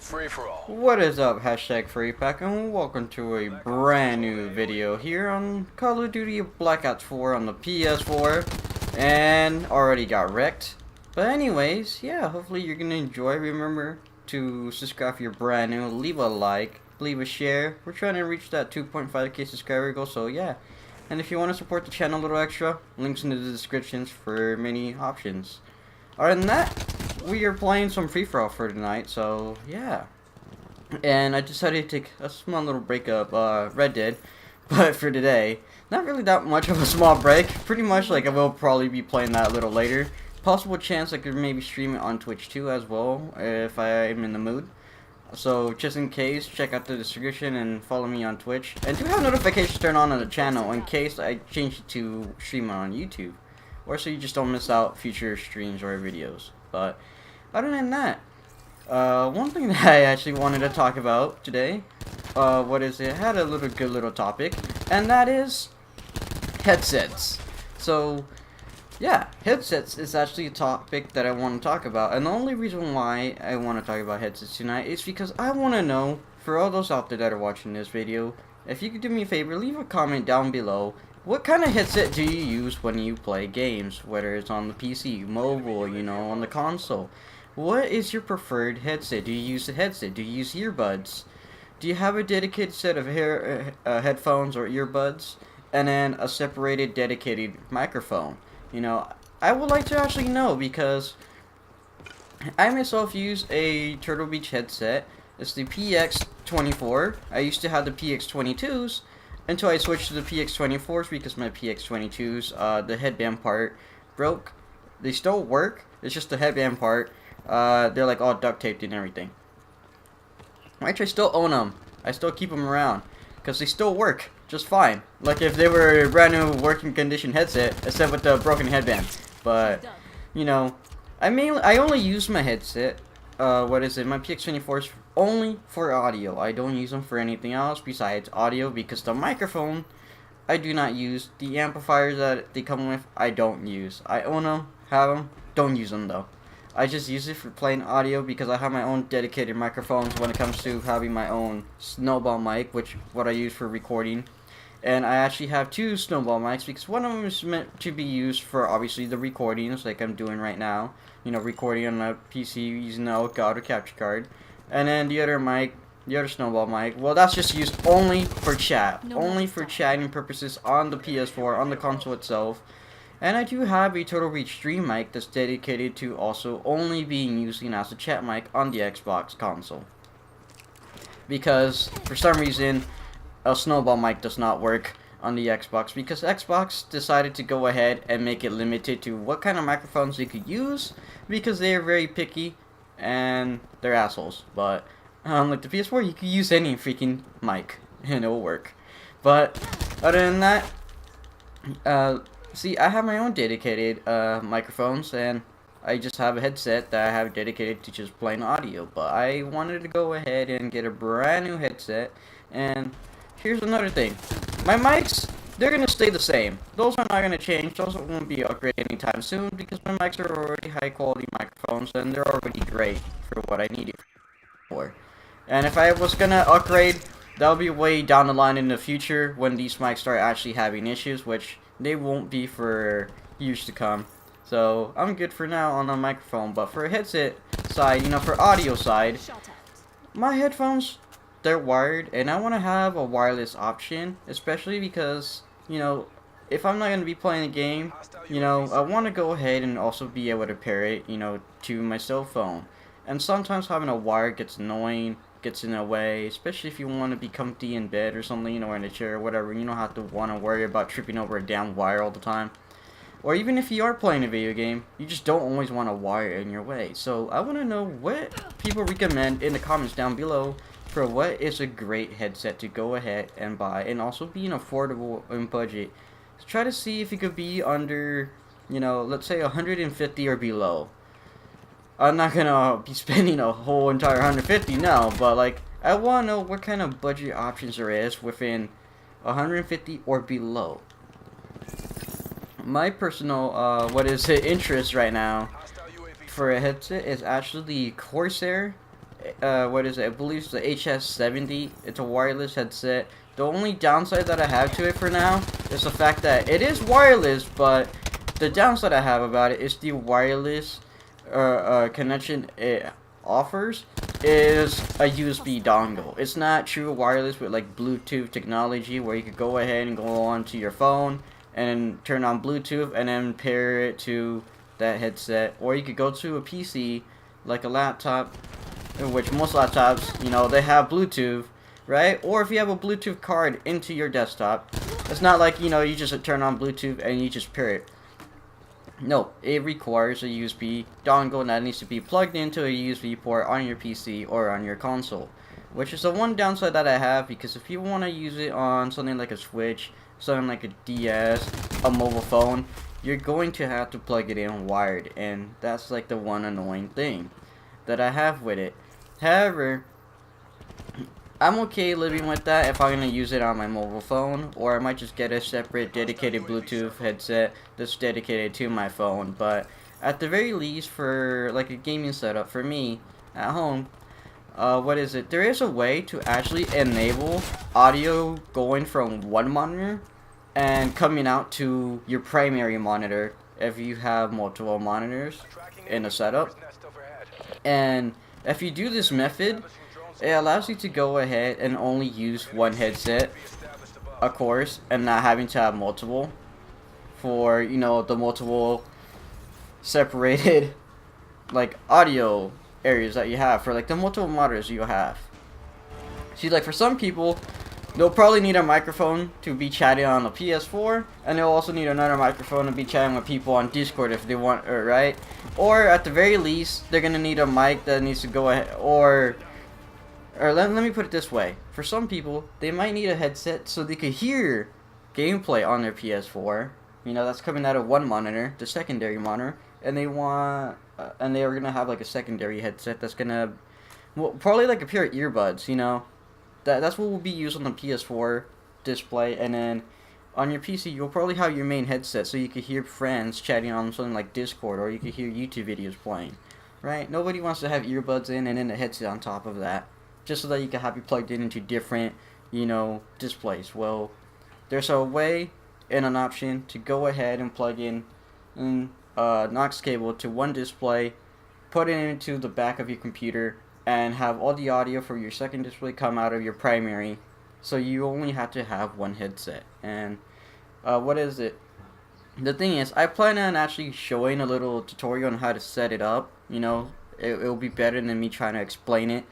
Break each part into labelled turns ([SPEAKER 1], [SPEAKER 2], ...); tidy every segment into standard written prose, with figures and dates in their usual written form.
[SPEAKER 1] Free for all.
[SPEAKER 2] What is up, hashtag FURRYPACK, and welcome to a brand new video here on Call of Duty Black Ops 4 on the PS4, and already got wrecked. But anyways, yeah, hopefully you're gonna enjoy. Remember to subscribe if you're brand new, leave a like, leave a share. We're trying to reach that 2.5k subscriber goal, so yeah. And if you want to support the channel a little extra, links in the descriptions for many options. Other than that, we are playing some free-for-all for tonight, so yeah. And I decided to take a small little break up Red Dead, but for today, not really that much of a small break. Pretty much like I will probably be playing that a little later. Possible chance I could maybe stream it on Twitch too as well, if I'm in the mood. So just in case, check out the description and follow me on Twitch. And do have notifications turned on the channel in case I change it to stream on YouTube. Or so you just don't miss out future streams or videos. But other than that, one thing that I actually wanted to talk about today, I had a good little topic, and that is headsets. So yeah, headsets is actually a topic that I want to talk about, and the only reason why I want to talk about headsets tonight is because I want to know, for all those out there that are watching this video, if you could do me a favor, leave a comment down below. What kind of headset do you use when you play games, whether it's on the PC, mobile, you know, on the console? What is your preferred headset? Do you use a headset? Do you use earbuds? Do you have a dedicated set of headphones or earbuds, and then a separated dedicated microphone? You know, I would like to actually know, because I myself use a Turtle Beach headset. It's the PX24. I used to have the PX22s until I switched to the PX24s because my PX22s, the headband part broke. They still work, it's just the headband part. They're like all duct taped and everything. Actually, I still own them. I still keep them around because they still work just fine. Like if they were a brand new working condition headset, except with the broken headband. But you know, I only use my headset. My PX24 is only for audio. I don't use them for anything else besides audio, because the microphone I do not use. The amplifiers that they come with, I don't use. I own them, have them, don't use them though. I just use it for playing audio because I have my own dedicated microphones when it comes to having my own snowball mic, what I use for recording. And I actually have two snowball mics because one of them is meant to be used for obviously the recordings like I'm doing right now. You know, recording on a PC using the audio capture card. And then the other mic, the other snowball mic, well, that's just used only for chat. Only for chatting purposes on the PS4, on the console itself. And I do have a Turtle Beach Stream mic that's dedicated to also only being used as a chat mic on the Xbox console. Because, for some reason, a snowball mic does not work on the Xbox, because Xbox decided to go ahead and make it limited to what kind of microphones they could use, because they are very picky and they're assholes. But like the PS4, you could use any freaking mic and it'll work. But other than that, see, I have my own dedicated microphones, and I just have a headset that I have dedicated to just plain audio. But I wanted to go ahead and get a brand new headset. And here's another thing. My mics, they're going to stay the same. Those are not going to change. Those won't be upgraded anytime soon, because my mics are already high quality microphones and they're already great for what I need it for. And if I was going to upgrade, that'll be way down the line in the future when these mics start actually having issues, which they won't be for years to come. So I'm good for now on the microphone. But for a headset side, you know, for audio side, my headphones, they're wired, and I want to have a wireless option, especially because, you know, if I'm not going to be playing a game, you know, I want to go ahead and also be able to pair it, you know, to my cell phone. And sometimes having a wire gets annoying, gets in the way, especially if you want to be comfy in bed or something, you know, or in a chair or whatever. You don't have to want to worry about tripping over a damn wire all the time. Or even if you are playing a video game, you just don't always want a wire in your way. So I want to know what people recommend in the comments down below for what is a great headset to go ahead and buy, and also being affordable in budget. So try to see if it could be under, you know, let's say 150 or below. I'm not gonna be spending a whole entire 150 now, but like, I want to know what kind of budget options there is within 150 or below. My personal interest right now for a headset is actually the Corsair what is it? I believe it's the HS70. It's a wireless headset. The only downside that I have to it for now is the fact that it is wireless, but the downside I have about it is the wireless connection it offers is a USB dongle. It's not true wireless with like Bluetooth technology where you could go ahead and go onto your phone and turn on Bluetooth and then pair it to that headset, or you could go to a PC like a laptop, in which most laptops, you know, they have Bluetooth, right? Or if you have a Bluetooth card into your desktop, it's not like, you know, you just turn on Bluetooth and you just pair it. No, it requires a USB dongle that needs to be plugged into a USB port on your PC or on your console, which is the one downside that I have, because if you want to use it on something like a Switch, something like a DS, a mobile phone, you're going to have to plug it in wired, and that's like the one annoying thing that I have with it. However, I'm okay living with that if I'm going to use it on my mobile phone, or I might just get a separate dedicated Bluetooth headset that's dedicated to my phone. But at the very least, for like a gaming setup for me at home, there is a way to actually enable audio going from one monitor and coming out to your primary monitor if you have multiple monitors in a setup. And if you do this method, it allows you to go ahead and only use one headset, of course, and not having to have multiple for, you know, the multiple separated like audio areas that you have for like the multiple monitors you have. See, like for some people, they'll probably need a microphone to be chatting on a PS4, and they'll also need another microphone to be chatting with people on Discord if they want, right? Or at the very least, they're gonna need a mic that needs to go ahead, or let me put it this way. For some people, they might need a headset so they could hear gameplay on their PS4. You know, that's coming out of one monitor, the secondary monitor, and they want, and they are gonna have like a secondary headset that's gonna, well, probably like a pair of earbuds. You know, that's what will be used on the PS4 display, and then on your PC, you'll probably have your main headset so you could hear friends chatting on something like Discord, or you could hear YouTube videos playing, right? Nobody wants to have earbuds in and then a headset on top of that, just so that you can have it plugged in into different, you know, displays. Well, there's a way and an option to go ahead and plug in NOx cable to one display, put it into the back of your computer, and have all the audio for your second display come out of your primary, so you only have to have one headset. And the thing is, I plan on actually showing a little tutorial on how to set it up. You know, it'll be better than me trying to explain it,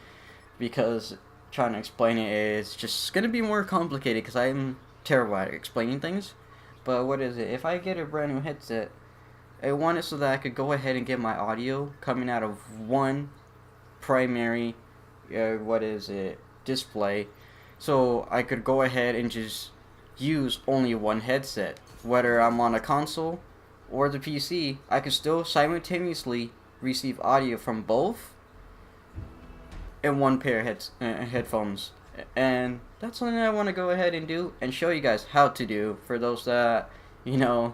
[SPEAKER 2] because trying to explain it is just gonna be more complicated because I'm terrible at explaining things. But if I get a brand new headset, I want it so that I could go ahead and get my audio coming out of one primary display, so I could go ahead and just use only one headset. Whether I'm on a console or the PC, I can still simultaneously receive audio from both in one pair of headphones. And that's something I want to go ahead and do and show you guys how to do, for those that, you know,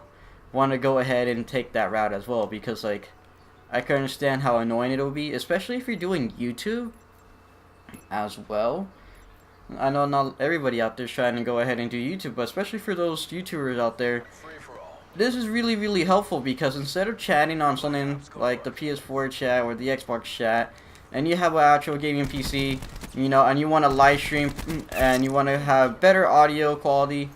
[SPEAKER 2] want to go ahead and take that route as well, because like, I can understand how annoying it'll be, especially if you're doing YouTube as well. I know not everybody out there is trying to go ahead and do YouTube, but especially for those YouTubers out there, this is really, really helpful, because instead of chatting on something like the PS4 chat or the Xbox chat, and you have an actual gaming PC, you know, and you want to live stream and you want to have better audio quality,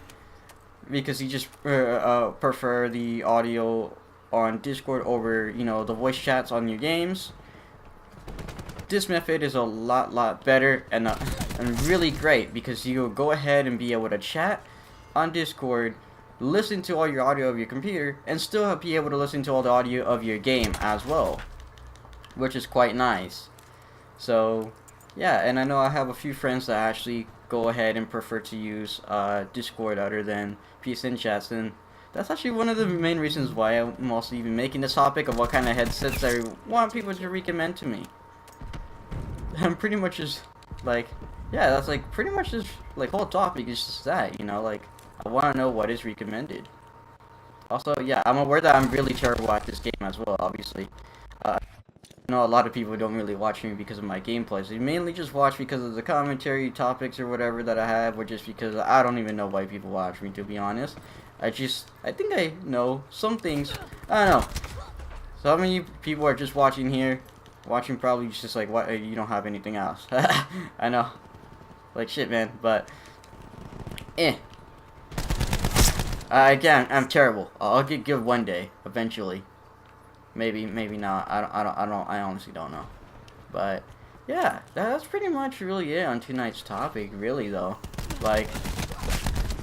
[SPEAKER 2] because you just prefer the audio on Discord over, you know, the voice chats on your games, this method is a lot better and really great, because you'll go ahead and be able to chat on Discord, listen to all your audio of your computer, and still be able to listen to all the audio of your game as well, which is quite nice. So yeah, and I know I have a few friends that actually go ahead and prefer to use Discord other than PSN chats, and that's actually one of the main reasons why I'm also even making this topic of what kind of headsets I want people to recommend to me. I'm pretty much just like, yeah, that's like pretty much just like whole topic is just that, you know, like I want to know what is recommended. Also, yeah, I'm aware that I'm really terrible at this game as well, obviously. I know a lot of people don't really watch me because of my gameplays. They mainly just watch because of the commentary topics or whatever that I have, or just because I don't even know why people watch me, to be honest. I think I know some things. I don't know. So how many people are just watching here? Watching probably just like, what, you don't have anything else. I know. Like shit, man, but again, I'm terrible. I'll get good one day, eventually. Maybe not. I honestly don't know. But yeah, that's pretty much really it on tonight's topic, really though. Like,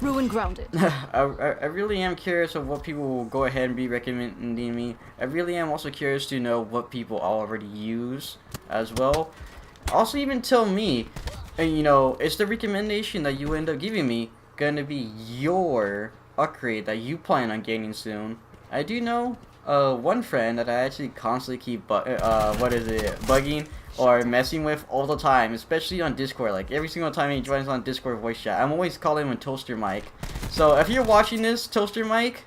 [SPEAKER 1] ruin grounded.
[SPEAKER 2] I really am curious of what people will go ahead and be recommending me. I really am also curious to know what people already use as well. Also, even tell me, you know, is the recommendation that you end up giving me gonna be your upgrade that you plan on gaining soon? I do know one friend that I actually constantly keep bugging or messing with all the time, especially on Discord. Like every single time he joins on Discord voice chat, I'm always calling him a Toaster Mike. So if you're watching this, Toaster Mike,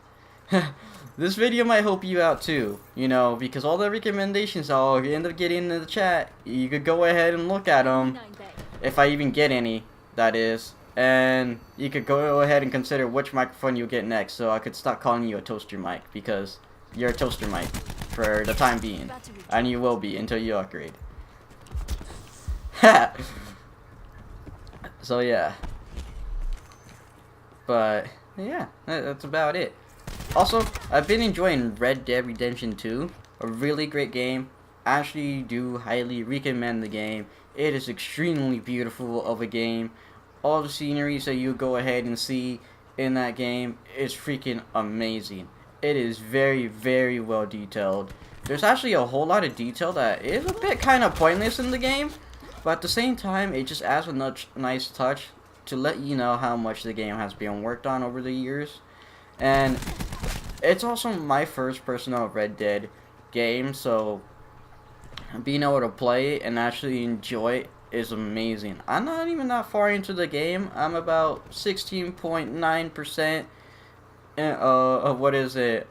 [SPEAKER 2] this video might help you out too, you know, because all the recommendations I'll end up getting in the chat, you could go ahead and look at them, if I even get any, that is, and you could go ahead and consider which microphone you'll get next, so I could stop calling you a Toaster Mike, because you're a Toaster Mike for the time being, and you will be until you upgrade. So yeah, but yeah, that's about it. Also, I've been enjoying Red Dead Redemption 2, a really great game. Actually do highly recommend the game. It is extremely beautiful of a game. All the sceneries that you go ahead and see in that game is freaking amazing. It is very, very well detailed. There's actually a whole lot of detail that is a bit kind of pointless in the game, but at the same time, it just adds a nice touch to let you know how much the game has been worked on over the years. And it's also my first personal Red Dead game, so being able to play it and actually enjoy it is amazing. I'm not even that far into the game. I'm about 16.9%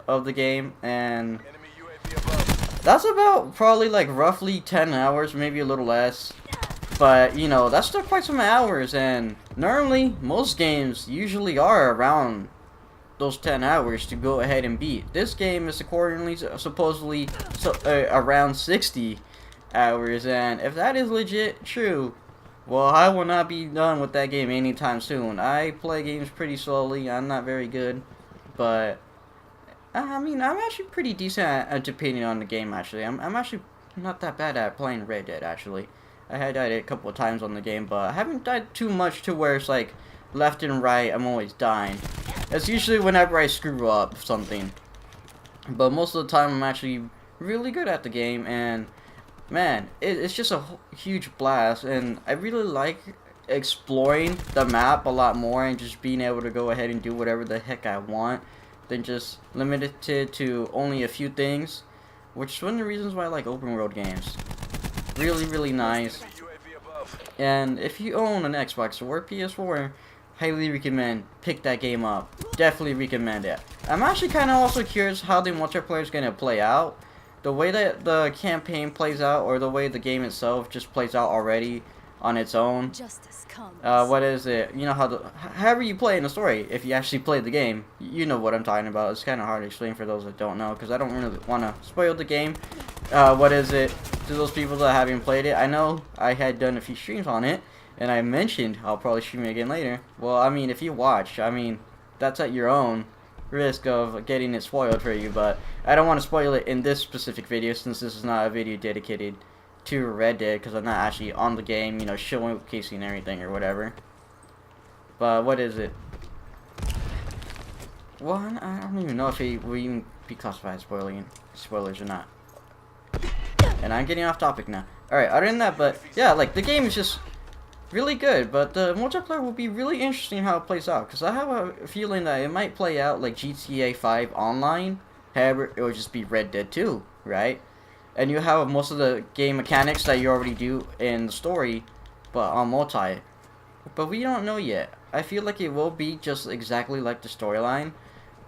[SPEAKER 2] of the game, and that's about probably like roughly 10 hours, maybe a little less. But you know, that's still quite some hours, and normally most games usually are around those 10 hours to go ahead and beat. This game is accordingly supposedly around 60 hours, and if that is legit true, well, I will not be done with that game anytime soon. I play games pretty slowly. I'm not very good, but I mean, I'm actually pretty decent at depending on the game. Actually, I'm actually not that bad at playing Red Dead. Actually, I had died a couple of times on the game, but I haven't died too much to where it's like left and right I'm always dying. It's usually whenever I screw up something, but most of the time I'm actually really good at the game, and man, it's just a huge blast, and I really like exploring the map a lot more and just being able to go ahead and do whatever the heck I want than just limited to only a few things, which is one of the reasons why I like open world games. Really, really nice. And if you own an Xbox or PS4, highly recommend pick that game up. Definitely recommend it. I'm actually kind of also curious how the multiplayer is going to play out. The way that the campaign plays out, or the way the game itself just plays out already on its own.
[SPEAKER 1] Justice comes.
[SPEAKER 2] What is it? You know how however you play in the story, if you actually play the game, you know what I'm talking about. It's kind of hard to explain for those that don't know, because I don't really want to spoil the game. What is it to those people that haven't played it? I know I had done a few streams on it, and I mentioned I'll probably stream it again later. Well, I mean, if you watch, I mean, that's at your own risk of getting it spoiled for you, but I don't want to spoil it in this specific video, since this is not a video dedicated to Red Dead, because I'm not actually on the game, you know, showcasing everything or whatever. But what is it? Well, I don't even know if it will even be classified as spoilers or not. And I'm getting off topic now. Alright, other than that, but yeah, like, the game is just really good, but the multiplayer will be really interesting how it plays out, because I have a feeling that it might play out like GTA 5 online. However, it will just be Red Dead 2, right? And you have most of the game mechanics that you already do in the story, but on multi. But we don't know yet. I feel like it will be just exactly like the storyline,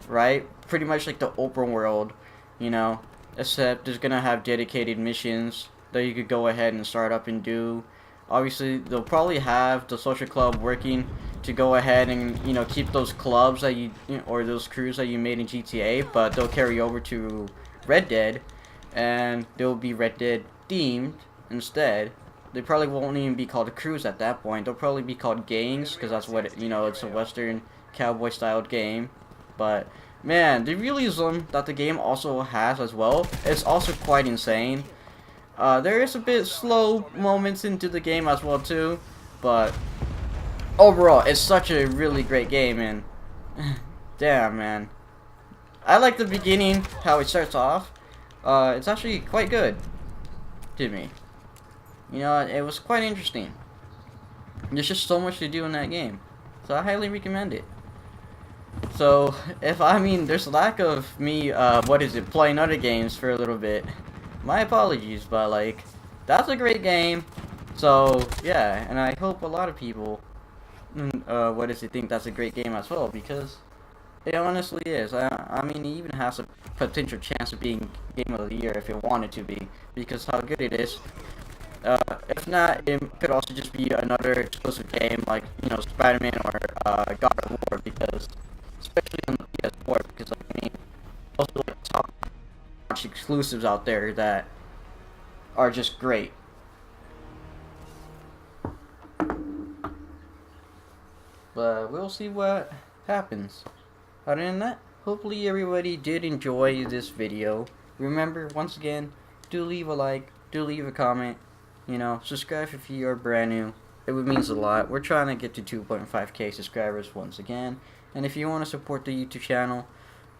[SPEAKER 2] right? Pretty much like the open world, you know. except there's gonna have dedicated missions that you could go ahead and start up and do. Obviously, they'll probably have the social club working to go ahead and, you know, keep those clubs that or those crews that you made in GTA, but they'll carry over to Red Dead, and they'll be Red Dead themed instead. They probably won't even be called crews at that point. They'll probably be called gangs, because that's what it's a Western cowboy styled game. But man, the realism that the game also has as well is also quite insane. There is a bit slow moments into the game as well too, but overall, it's such a really great game, and damn, man, I like the beginning, how it starts off. It's actually quite good to me. You know, it was quite interesting. There's just so much to do in that game, so I highly recommend it. So, there's lack of me, playing other games for a little bit. My apologies, but, like, that's a great game. So, yeah, and I hope a lot of people, think that's a great game as well, because it honestly is. I mean, it even has a potential chance of being Game of the Year if it wanted to be, because how good it is. If not, it could also just be another exclusive game like, you know, Spider-Man or God of War, because especially on the PS4, because like, I mean, also like top exclusives out there that are just great. But we'll see what happens. Other than that, hopefully everybody did enjoy this video. Remember, once again, do leave a like, do leave a comment. You know, subscribe if you are brand new. It would mean a lot. We're trying to get to 2.5k subscribers once again. And if you want to support the YouTube channel,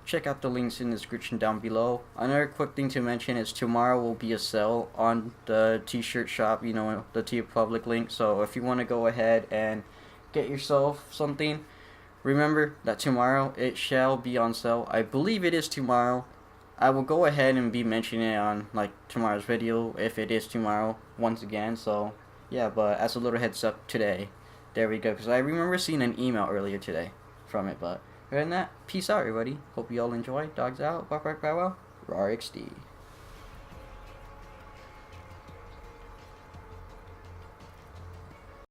[SPEAKER 2] check out the links in the description down below. Another quick thing to mention is tomorrow will be a sale on the t-shirt shop, you know, the TeePublic link. So if you want to go ahead and get yourself something, remember that tomorrow it shall be on sale. I believe it is tomorrow. I will go ahead and be mentioning it on like tomorrow's video if it is tomorrow once again. So yeah, but as a little heads up today, there we go, because I remember seeing an email earlier today from it. But other than that, peace out everybody. Hope you all enjoy. Dogs out. Bark bark bow wow. RXD.